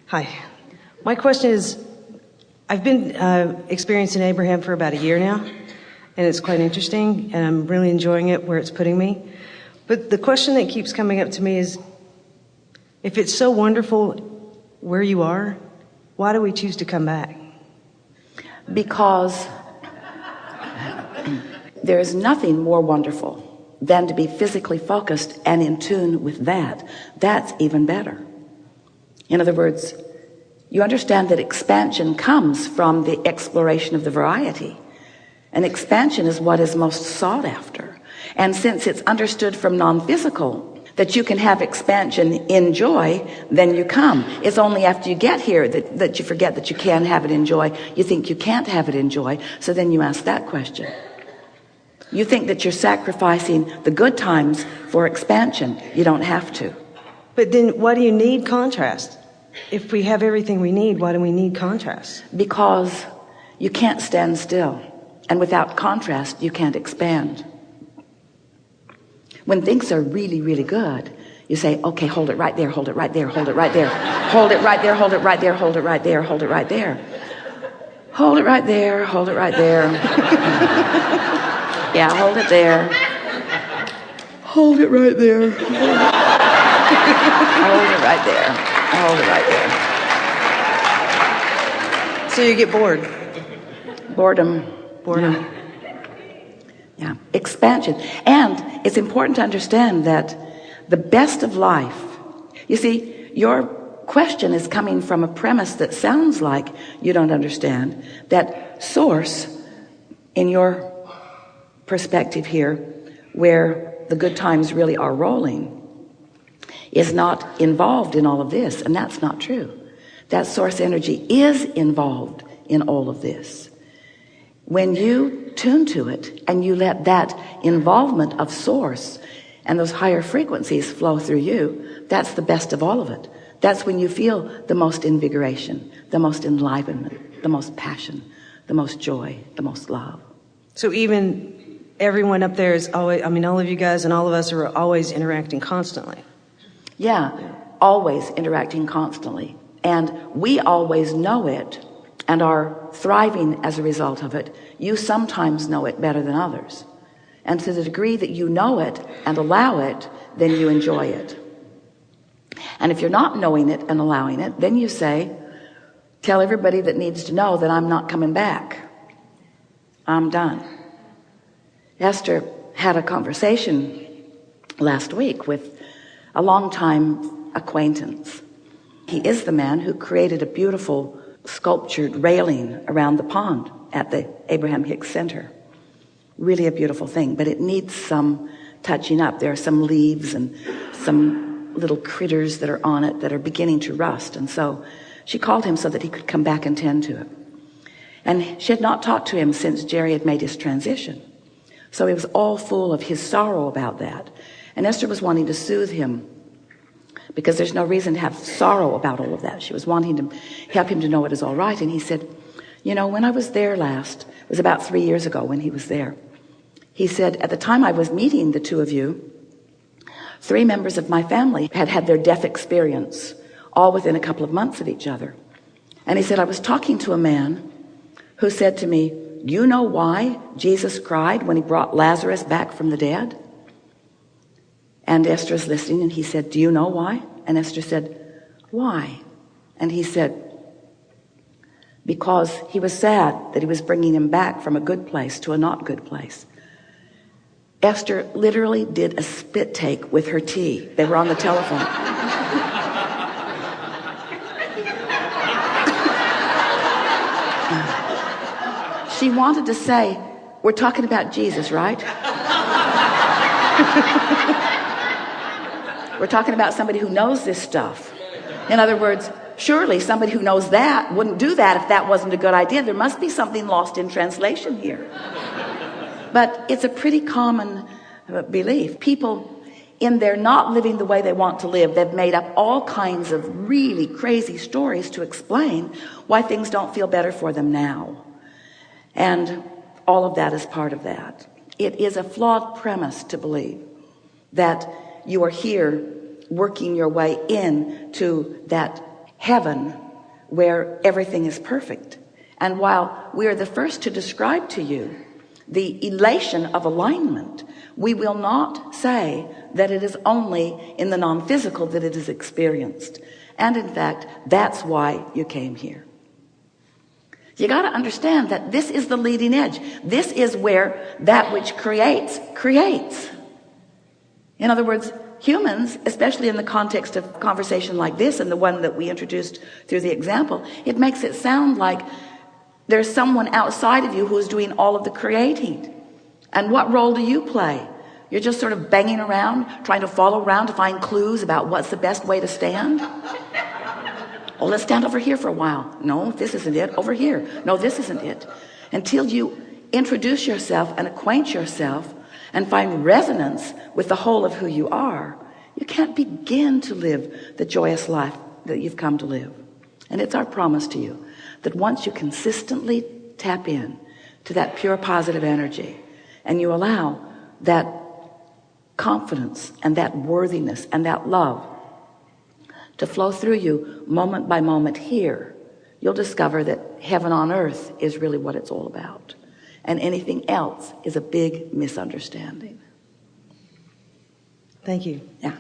Hi. My question is, I've been experiencing Abraham for about a year now, and it's quite interesting, and I'm really enjoying it where it's putting me. But the question that keeps coming up to me is, if it's so wonderful where you are, why do we choose to come back? Because there is nothing more wonderful than to be physically focused and in tune with that. That's even better. In other words, you understand that expansion comes from the exploration of the variety. And expansion is what is most sought after. And since it's understood from non-physical that you can have expansion in joy, then you come. It's only after you get here that you forget that you can have it in joy. You think you can't have it in joy, so then you ask that question. You think that you're sacrificing the good times for expansion. You don't have to. But then why do you need contrast? If we have everything we need, why do we need contrast? Because you can't stand still. And without contrast, you can't expand. When things are really, really good, you say, okay, hold it right there, hold it right there, hold it right there, hold it right there, hold it right there, hold it right there, hold it right there. Hold it right there, hold it right there. Yeah, hold it there. Hold it right there. Hold it right there. Hold it right there. So you get bored. Boredom. Boredom. Yeah, expansion. And it's important to understand that the best of life, you see, your question is coming from a premise that sounds like you don't understand, that source, in your perspective here, where the good times really are rolling, is not involved in all of this. And that's not true. That source energy is involved in all of this. When you tune to it and you let that involvement of source and those higher frequencies flow through you, that's the best of all of it. That's when you feel the most invigoration, the most enlivenment, the most passion, the most joy, the most love. So even everyone up there is always, all of you guys and all of us are always interacting constantly. Yeah, always interacting constantly. And we always know it and are thriving as a result of it. You sometimes know it better than others. And to the degree that you know it and allow it, then you enjoy it. And if you're not knowing it and allowing it, then you say, tell everybody that needs to know that I'm not coming back. I'm done. Esther had a conversation last week with a longtime acquaintance. He is the man who created a beautiful sculptured railing around the pond at the Abraham Hicks Center. Really a beautiful thing, but it needs some touching up. There are some leaves and some little critters that are on it that are beginning to rust. And so she called him so that he could come back and tend to it. And she had not talked to him since Jerry had made his transition. So he was all full of his sorrow about that. And Esther was wanting to soothe him, because there's no reason to have sorrow about all of that. She was wanting to help him to know it is all right. And he said, you know, when I was there last, it was about 3 years ago when he was there. He said, at the time I was meeting the two of you, 3 members of my family had had their death experience, all within a couple of months of each other. And he said, I was talking to a man who said to me, you know why Jesus cried when he brought Lazarus back from the dead? And Esther's listening, and he said, do you know why? And Esther said, why? And he said, because he was sad that he was bringing him back from a good place to a not good place. Esther literally did a spit take with her tea. They were on the telephone. She wanted to say, we're talking about Jesus, right? We're talking about somebody who knows this stuff. In other words, surely somebody who knows that wouldn't do that if that wasn't a good idea. There must be something lost in translation here. But it's a pretty common belief. People, in their not living the way they want to live, they've made up all kinds of really crazy stories to explain why things don't feel better for them now. And all of that is part of that. It is a flawed premise to believe that you are here working your way in to that heaven where everything is perfect. And while we are the first to describe to you the elation of alignment, we will not say that it is only in the non-physical that it is experienced. And in fact, that's why you came here. You got to understand that this is the leading edge. This is where that which creates. In other words, humans, especially in the context of a conversation like this and the one that we introduced through the example, it makes it sound like there's someone outside of you who is doing all of the creating. And what role do you play? You're just sort of banging around, trying to follow around to find clues about what's the best way to stand. Oh, let's stand over here for a while. No, this isn't it. Over here. No, this isn't it. Until you introduce yourself and acquaint yourself and find resonance with the whole of who you are, you can't begin to live the joyous life that you've come to live. And it's our promise to you that once you consistently tap in to that pure positive energy and you allow that confidence and that worthiness and that love to flow through you moment by moment here, you'll discover that heaven on earth is really what it's all about. And anything else is a big misunderstanding. Thank you. Yeah.